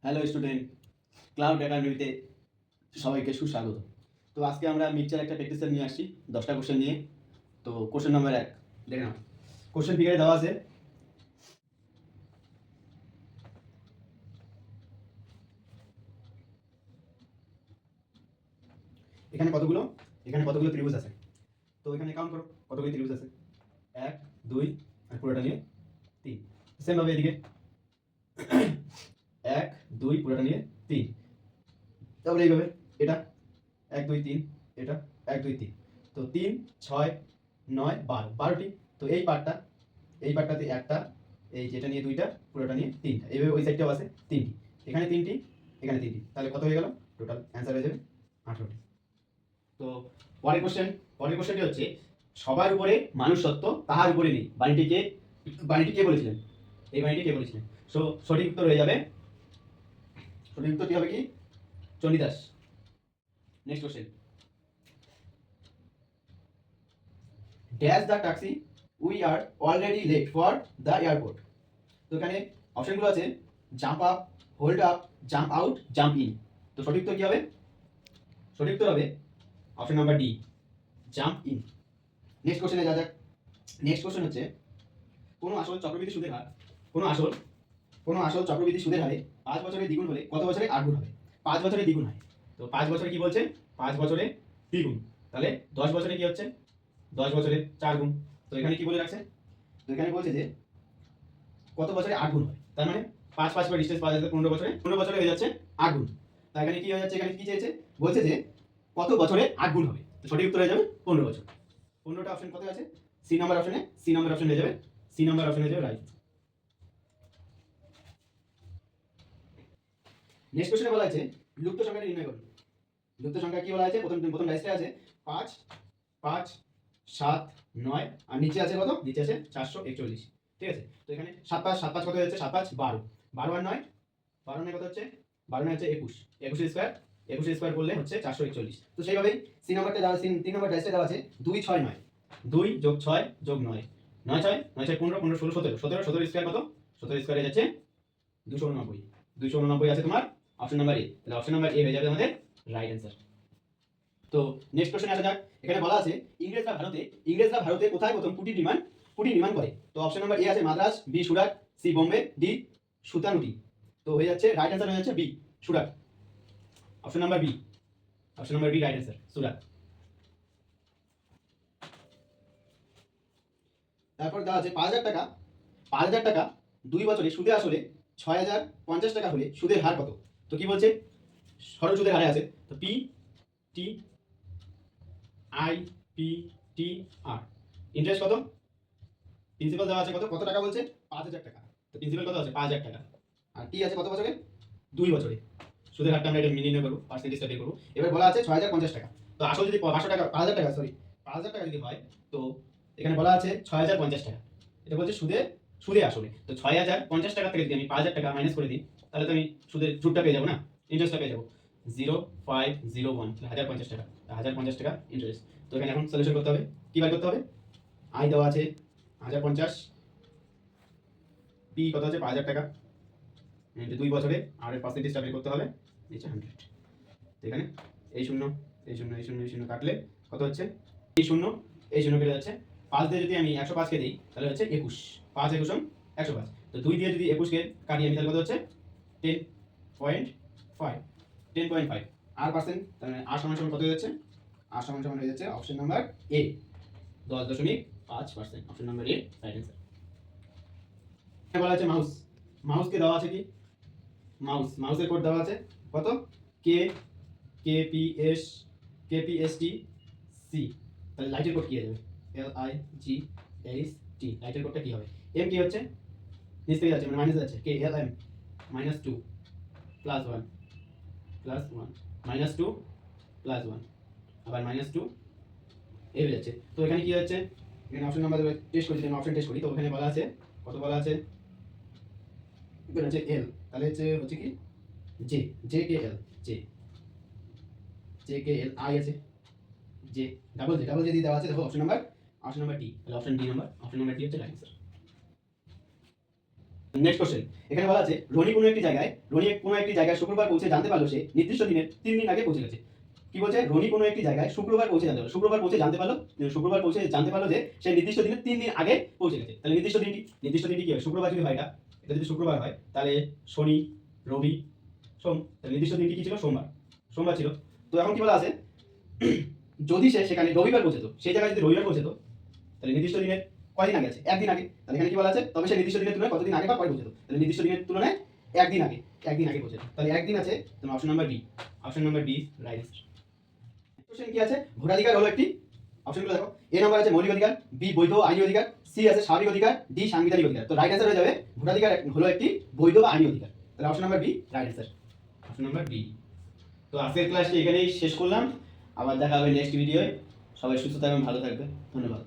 Hello student, cloud একাডেমিতে সবাইকে সুস্বাগত। তো আজকে আমরা মিক্সচার একটা প্র্যাকটিস নিয়ে আসছি 10টা কোশ্চেন নিয়ে। তো কোশ্চেন নাম্বার 1 দেখে নাও। কোশ্চেন ফিগারে দেওয়া আছে এখানে কতগুলো ত্রিভুজ আছে। তো এখানে কাউন্ট করো কতগুলো ত্রিভুজ আছে। 1 2 আর পুরোটা নিয়ে 3। সেম ভাবে এদিকে 1 2 পুরোটা নিয়ে 3। তারপরে এইভাবে এটা 1 2 3, এটা 1 2 3। তো 3 6 9 12টি। তো এই পার্টটাতে একটা, এই যেটা নিয়ে দুইটা, পুরোটা নিয়ে তিনটা, এইভাবে ওই সাইডটাও আছে তিনটি, এখানে তিনটি, এখানে তিনটি, তাহলে কত হয়ে গেল? টোটাল অ্যান্সার হয়ে যাবে 18টি। তো পরের কোশ্চেনটি হচ্ছে সবার উপরে মানুষ সত্য, তাহার উপরে নেই। বাণীটি কে বলেছিলেন? এই বাণীটি কে বলেছিলেন? সো সঠিক উত্তর হয়ে যাবে, সঠিক উত্তরটি হবে কি? Chandidas. Next question, dash the taxi, we are already late for the airport. তো এখানে অপশনগুলো আছে jump up, hold up, jump out, jump in. তো সঠিক উত্তর কি হবে? সঠিক উত্তর হবে option number D, jump in. Next কোশ্চেনে যা যাক। নেক্সট কোশ্চেন হচ্ছে কোনো আসল চক্রবৃদ্ধি সুদের হার, কোনো আসল চক্রবৃদ্ধি সুদের হারে 5 বছরে দ্বিগুণ হলে কত বছরে 8 গুণ হবে? 5 বছরে দ্বিগুণ হয়। তো 5 বছরে কি বলছে? 5 বছরে দ্বিগুণ, তাহলে 10 বছরে কি হচ্ছে? 10 বছরে 4 গুণ। তো এখানে কি বলে রাখছে? তো এখানে বলছে যে কত বছরে 8 গুণ হয়, তার মানে 5 5 করে ডিসটেন্স পাওয়া যাচ্ছে 15 বছরে হয়ে যাচ্ছে 8 গুণ। তাই এখানে কি হয়ে যাচ্ছে? এখানে কি চেয়েছে? বলছে যে কত বছরে 8 গুণ হবে। তো সঠিক উত্তর হয়ে যাবে 15 বছর। 15টা অপশন কত আছে? সি নাম্বার অপশন হয়ে যাবে, সি নাম্বার অপশন হয়ে যাবে রাইট। নেক্সট কোশ্চেনে বলা আছে লুপ্ত সংখ্যাটি নির্ণয় করুন। লুপ্ত সংখ্যা কি বলা আছে? প্রথম ডাইসে আছে 5 5 7 9, আর নিচে আছে কত? নিচে আছে 441। ঠিক আছে, তো এখানে 7 5 7 5 কত হচ্ছে? 7 5 12, 12 আর 9, 12 9 কত হচ্ছে? 12 9 হচ্ছে 21, 21 স্কয়ার, 21 স্কয়ার করলে হচ্ছে 441। তো সেইভাবেই সি নাম্বারটা দেওয়া, 3 নাম্বার ডাইসে দেওয়া আছে 2 6 9, 2 যোগ 6 যোগ 9, 9 6 9 6 15 15 16 17, 17 17 স্কয়ার কত? 17 স্কয়ার হয়ে যাচ্ছে 289, 289 আছে তোমার অপশন নাম্বার এ। তাহলে অপশন নাম্বার এ হয়ে যাবে আমাদের রাইট অ্যান্সার। তো নেক্সট কোশ্চেনে আসা যাক। এখানে বলা আছে ইংরেজরা ভারতে কোথায় প্রথম কুটির নির্মাণ করে? তো অপশন নাম্বার এ আছে Madras, B Surat, C Bombay, D Sutanuti. তো হয়ে যাচ্ছে রাইট অ্যান্সার হয়ে যাচ্ছে B, Surat. Option number B right answer, Surat. তারপর দেওয়া আছে 5000 টাকা, 5000 টাকা 2 বছরে সুদে আসলে 6050 টাকা হলে সুদের হার কত? তো কি বলছে? সরল সুদের হারে আছে। তো P T I P T R, interest কত? প্রিন্সিপাল দেওয়া আছে কত টাকা বলছে? 5000 টাকা। তো প্রিন্সিপাল কত আছে? 5000 টাকা। আর টি আছে কত বছরে? 2 বছরে। সুদের হারটা আমরা এটা নির্ণয় করব, পার্সেন্টেজটা বের করব। এবার বলা আছে 6050 টাকা। তো আসল যদি 500 টাকা, 5000 টাকা, সরি 5000 টাকা যদি হয়, তো এখানে বলা আছে 6050 টাকা। এটা বলছে সুদে আসলে। তো 6050 টাকা থেকে যদি আমি 5000 টাকা মাইনাস করে দিই, তাহলে তো আমি সুদটা পেয়ে যাবো না, ইন্টারেস্টটা পেয়ে যাবো 0501, 1050 টাকা, 1050 টাকা ইন্টারেস্ট। তো এখানে এখন সলিউশন করতে হবে। কি বার করতে হবে? আই দেওয়া আছে 1050, পি কত আছে? 5000 টাকা, 2 বছরে, আর এর পার্সেন্টেজটা বের করতে হবে, নিচে 100। তো এখানে এই শূন্য কাটলে কত হচ্ছে? এই শূন্য কেটে যাচ্ছে। 5 দিয়ে যদি আমি 105 কে দিই, তাহলে হচ্ছে 21, 5 21 105। তো 2 দিয়ে যদি 21 কে কাটি আমি, তাহলে কত হচ্ছে? 10.5, 10.5। আর পার্সেন্ট, তাহলে আর সমান কত হয়ে যাচ্ছে? আর সমান হয়ে যাচ্ছে অপশন নাম্বার এ, 10.5%। অপশন নাম্বার এ রাইট অ্যান্সার। বলা আছে মাউসকে দেওয়া আছে কি? মাউসের কোড দেওয়া আছে কত? কে কেপিএস কেপিএসটি সি। তাহলে লাইটের কোড কি হবে? LIGHT। লাইটের কোডটা কি হবে? এম কি হচ্ছে? নিচ থেকে যাচ্ছে, মানে মাইনাস যাচ্ছে, কে এল এম -2 +1 -2 +1, আবার -2 এ হয়ে যাচ্ছে। তো এখানে কি হচ্ছে? এখানে অপশন নাম্বার টেস্ট করছি, আমি অপশন টেস্ট করি। তো ওখানে বলা আছে কত? বলা আছে এখানে হচ্ছে এল, তাহলে হচ্ছে কি J, J K L, J K L, I আছে জে, ডাবল জে দিয়ে দেওয়া আছে। দেখো অপশন নাম্বার ডি, তাহলে অপশন ডি হচ্ছে রাইট অ্যান্সার। নেক্সট কোশ্চেন, এখানে বলা আছে রনি কোনো একটি জায়গায় শুক্রবার পৌঁছে জানতে পারলো সে নির্দিষ্ট দিনের 3 দিন আগে পৌঁছে গেছে। কি বলছে? রনি কোনো একটি জায়গায় শুক্রবার পৌঁছে জানতে পারলো। শুক্রবার পৌঁছে জানতে পারলো যে সে নির্দিষ্ট দিনের 3 দিন আগে পৌঁছে গেছে। তাহলে নির্দিষ্ট দিনটি কি হবে? শুক্রবার যদি হয় এটা যদি শুক্রবার হয় তাহলে শনি, রবি, সোম। তাহলে নির্দিষ্ট দিনটি কি ছিল? সোমবার ছিল। তো এখন কি বলা আছে? যদি সে সেখানে রবিবার পৌঁছেতো, সেই জায়গায় যদি রবিবার পৌঁছেতো তাহলে নির্দিষ্ট দিনের কয়দিন আগে আছে? একদিন আগে। তাহলে এখানে কি বলা আছে? তবে সে নির্দিষ্ট দিনের তুলনায় কতদিন আগে বা পরে পৌঁছেতো? তাহলে নির্দিষ্ট দিনের তুলনায় একদিন আগে পৌঁছেতো। তাহলে একদিন আছে, তোমার option number D right. Question কি আছে? ভোটাধিকার হলো একটি, অপশনগুলো দেখো। এ নাম্বার আছে মৌলিক অধিকার, বি বৈধ আইনি অধিকার, সি আছে স্বাভাবিক অধিকার, ডি সাংবিধানিক অধিকার। তো রাইট অ্যান্সার হয়ে যাবে ভোটাধিকার হলো একটি বৈধ বা আইনি অধিকার। তাহলে option number B right answer, option number B. তো আজকের ক্লাসটি এখানেই শেষ করলাম। আবার দেখা হবে নেক্সট ভিডিওয়। সবাই সুস্থ থাকবেন, ভালো থাকবে। ধন্যবাদ।